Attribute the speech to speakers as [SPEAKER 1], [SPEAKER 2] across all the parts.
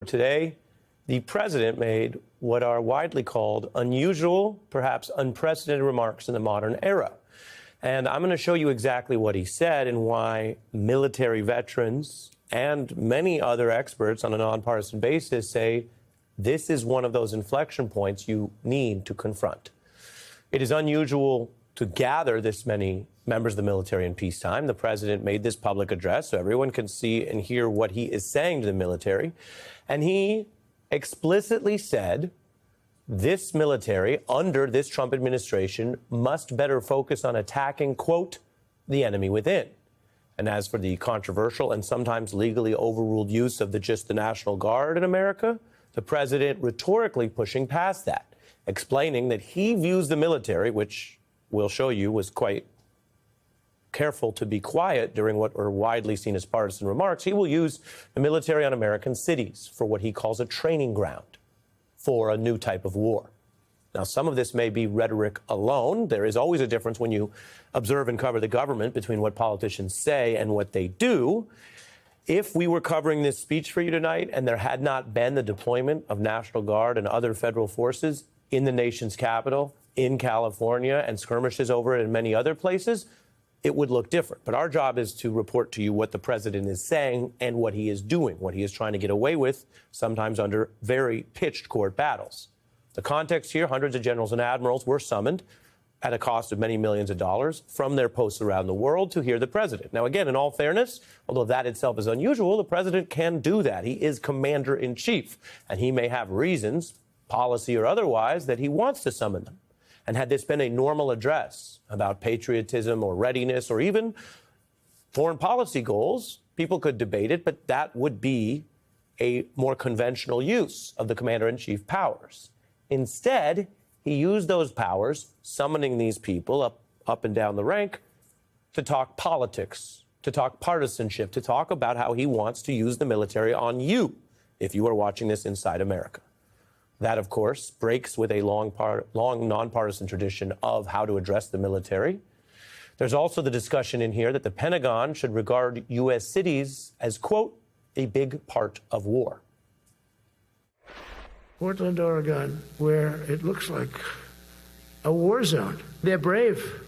[SPEAKER 1] Today, the president made what are widely called unusual, perhaps unprecedented remarks in the modern era. And I'm going to show you exactly what he said and why military veterans and many other experts on a nonpartisan basis say this is one of those inflection points you need to confront. It is unusual to gather this many members of the military in peacetime. The president made this public address so everyone can see and hear what he is saying to the military. And he explicitly said this military under this Trump administration must better focus on attacking, quote, the enemy within. And as for the controversial and sometimes legally overruled use of just the National Guard in America, the president rhetorically pushing past that, explaining that he views the military, which we'll show you was quite careful to be quiet during what are widely seen as partisan remarks. He will use the military on American cities for what he calls a training ground for a new type of war. Now, some of this may be rhetoric alone. There is always a difference when you observe and cover the government between what politicians say and what they do. If we were covering this speech for you tonight and there had not been the deployment of National Guard and other federal forces in the nation's capital, in California, and skirmishes over it in many other places, it would look different. But our job is to report to you what the president is saying and what he is doing, what he is trying to get away with, sometimes under very pitched court battles. The context here, hundreds of generals and admirals were summoned at a cost of many millions of dollars from their posts around the world to hear the president. Now, again, in all fairness, although that itself is unusual, the president can do that. He is commander in chief, and he may have reasons, policy or otherwise, that he wants to summon them. And had this been a normal address about patriotism or readiness or even foreign policy goals, people could debate it, but that would be a more conventional use of the commander-in-chief powers. Instead, he used those powers, summoning these people up and down the rank, to talk politics, to talk partisanship, to talk about how he wants to use the military on you if you are watching this inside America. That, of course, breaks with a long nonpartisan tradition of how to address the military. There's also the discussion in here that the Pentagon should regard U.S. cities as, quote, a big part of war.
[SPEAKER 2] Portland, Oregon, where it looks like a war zone. They're brave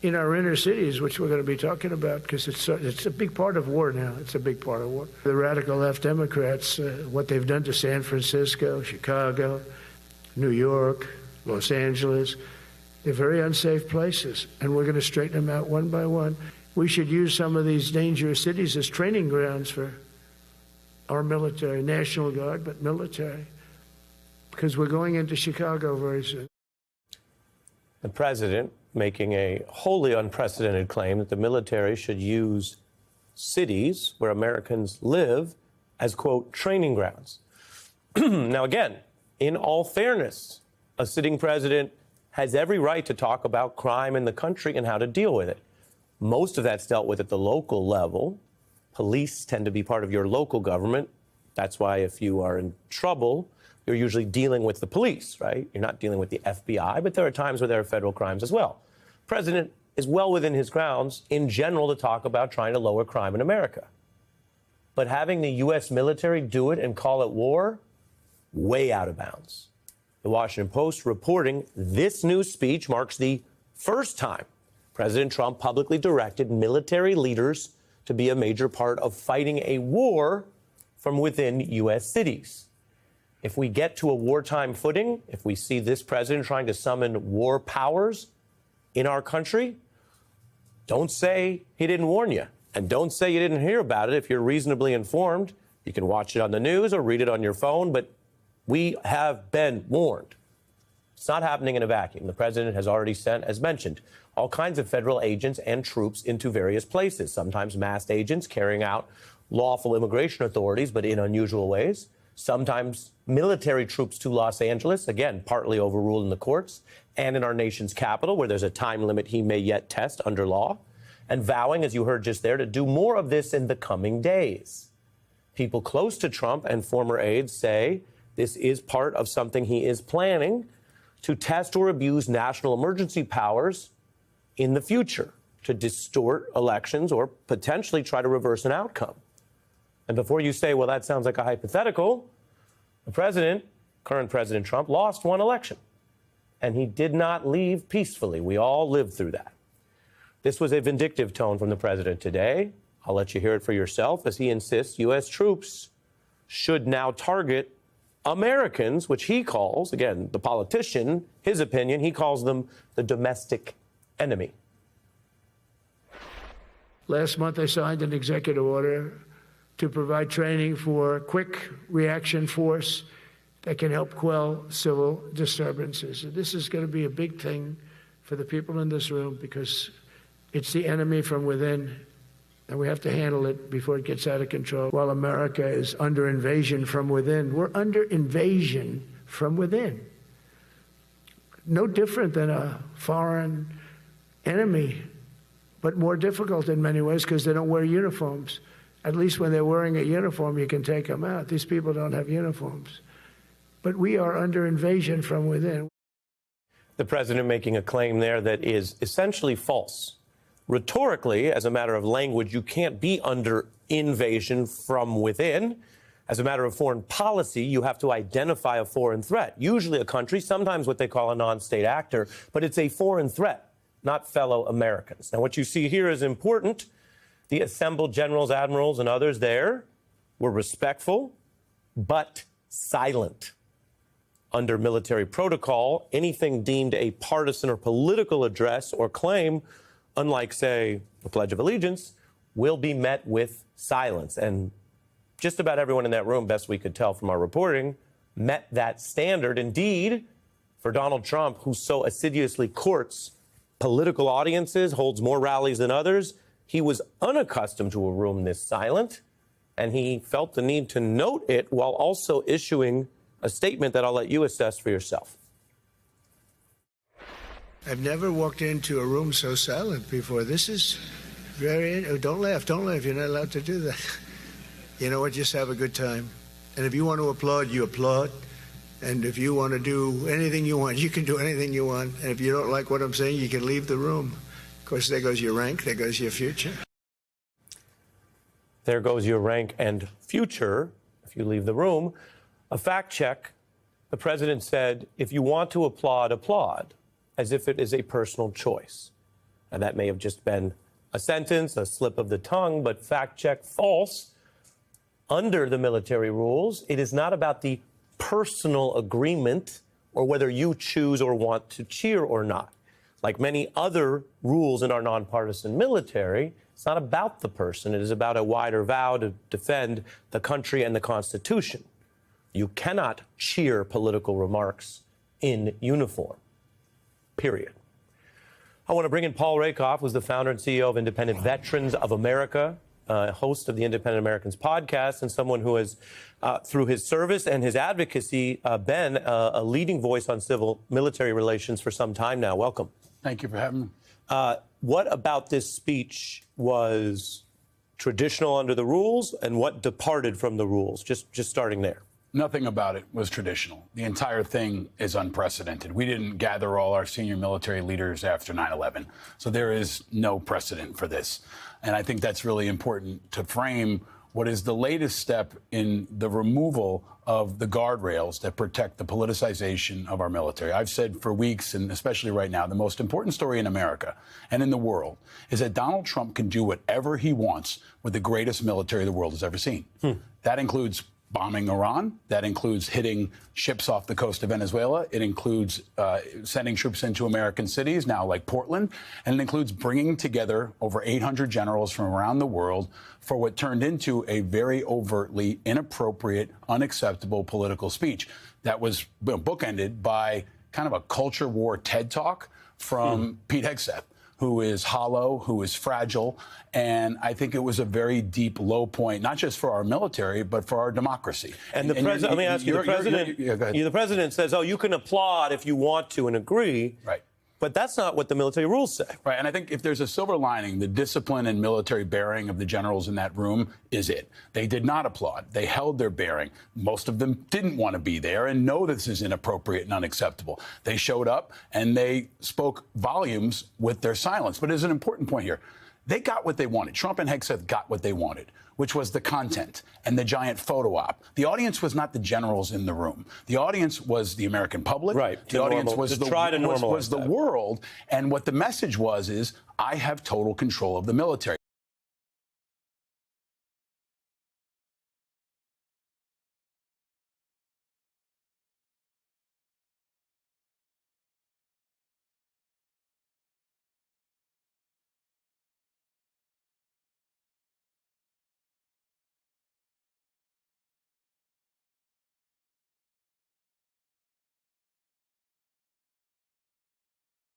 [SPEAKER 2] in our inner cities, which we're going to be talking about, because it's a big part of war now. It's a big part of war. The radical left Democrats, what they've done to San Francisco, Chicago, New York, Los Angeles, they're very unsafe places, and we're going to straighten them out one by one. We should use some of these dangerous cities as training grounds for our military, National Guard, but military, because we're going into Chicago very soon.
[SPEAKER 1] The president making a wholly unprecedented claim that the military should use cities where Americans live as, quote, training grounds. Now, again, in all fairness, a sitting president has every right to talk about crime in the country and how to deal with it. Most of that's dealt with at the local level. Police tend to be part of your local government. That's why if you are in trouble, you're usually dealing with the police, right? You're not dealing with the FBI, but there are times where there are federal crimes as well. The president is well within his grounds in general to talk about trying to lower crime in America. But having the U.S. military do it and call it war, way out of bounds. The Washington Post reporting this new speech marks the first time President Trump publicly directed military leaders to be a major part of fighting a war from within U.S. cities. If we get to a wartime footing, if we see this president trying to summon war powers in our country, don't say he didn't warn you. And don't say you didn't hear about it if you're reasonably informed. You can watch it on the news or read it on your phone, but we have been warned. It's not happening in a vacuum. The president has already sent, as mentioned, all kinds of federal agents and troops into various places, sometimes masked agents carrying out lawful immigration authorities, but in unusual ways. Sometimes military troops to Los Angeles, again, partly overruled in the courts, and in our nation's capital, where there's a time limit he may yet test under law, and vowing, as you heard just there, to do more of this in the coming days. People close to Trump and former aides say this is part of something he is planning to test or abuse national emergency powers in the future, to distort elections or potentially try to reverse an outcome. And before you say, well, that sounds like a hypothetical, the president, current President Trump, lost one election. And he did not leave peacefully. We all lived through that. This was a vindictive tone from the president today. I'll let you hear it for yourself as he insists U.S. troops should now target Americans, which he calls, again, the politician, his opinion, he calls them the domestic enemy.
[SPEAKER 2] Last month, I signed an executive order to provide training for quick reaction force that can help quell civil disturbances. This is going to be a big thing for the people in this room because it's the enemy from within, and we have to handle it before it gets out of control. While America is under invasion from within, we're under invasion from within. No different than a foreign enemy, but more difficult in many ways because they don't wear uniforms. At least when they're wearing a uniform, you can take them out. These people don't have uniforms. But we are under invasion from within.
[SPEAKER 1] The president making a claim there that is essentially false. Rhetorically, as a matter of language, you can't be under invasion from within. As a matter of foreign policy, you have to identify a foreign threat, usually a country, sometimes what they call a non-state actor, but it's a foreign threat, not fellow Americans. Now, what you see here is important. The assembled generals, admirals, and others there were respectful, but silent. Under military protocol, anything deemed a partisan or political address or claim, unlike, say, the Pledge of Allegiance, will be met with silence. And just about everyone in that room, best we could tell from our reporting, met that standard. Indeed, for Donald Trump, who so assiduously courts political audiences, holds more rallies than others, he was unaccustomed to a room this silent, and he felt the need to note it while also issuing a statement that I'll let you assess for yourself.
[SPEAKER 2] I've never walked into a room so silent before. This is very... Don't laugh. You're not allowed to do that. You know what? Just have a good time. And if you want to applaud, you applaud. And if you want to do anything you want, you can do anything you want. And if you don't like what I'm saying, you can leave the room. Of course, there goes your rank. There goes your future.
[SPEAKER 1] There goes your rank and future if you leave the room. A fact check. The president said, if you want to applaud, applaud, as if it is a personal choice. And that may have just been a sentence, a slip of the tongue, but fact check, false. Under the military rules, it is not about the personal agreement or whether you choose or want to cheer or not. Like many other rules in our nonpartisan military, it's not about the person. It is about a wider vow to defend the country and the Constitution. You cannot cheer political remarks in uniform, period. I want to bring in Paul Rakoff, who's the founder and CEO of Independent Veterans of America, host of the Independent Americans podcast, and someone who has, through his service and his advocacy, been a leading voice on civil military relations for some time now. Welcome.
[SPEAKER 3] Thank you for having me.
[SPEAKER 1] What about this speech was traditional under the rules, and what departed from the rules? Just starting there.
[SPEAKER 3] Nothing about it was traditional. The entire thing is unprecedented. We didn't gather all our senior military leaders after 9/11, so there is no precedent for this. And I think that's really important to frame what is the latest step in the removal of the guardrails that protect the politicization of our military. I've said for weeks, and especially right now, the most important story in America and in the world is that Donald Trump can do whatever he wants with the greatest military the world has ever seen. That includes bombing Iran. That includes hitting ships off the coast of Venezuela. It includes sending troops into American cities, now like Portland. And it includes bringing together over 800 generals from around the world for what turned into a very overtly inappropriate, unacceptable political speech that was bookended by kind of a culture war TED Talk from Pete Hegseth, who is hollow, who is fragile. And I think it was a very deep low point, not just for our military, but for our democracy.
[SPEAKER 1] And the president, let me ask you, the president says, oh, you can applaud if you want to and agree.
[SPEAKER 3] Right.
[SPEAKER 1] But that's not what the military rules say.
[SPEAKER 3] Right. And I think if there's a silver lining, the discipline and military bearing of the generals in that room is it. They did not applaud. They held their bearing. Most of them didn't want to be there and know this is inappropriate and unacceptable. They showed up and they spoke volumes with their silence. But there's an important point here. They got what they wanted. Trump and Hegseth got what they wanted, which was the content and the giant photo op. The audience was not the generals in the room. The audience was the American public.
[SPEAKER 1] Right.
[SPEAKER 3] The audience was
[SPEAKER 1] was
[SPEAKER 3] the world. And what the message was is, I have total control of the military.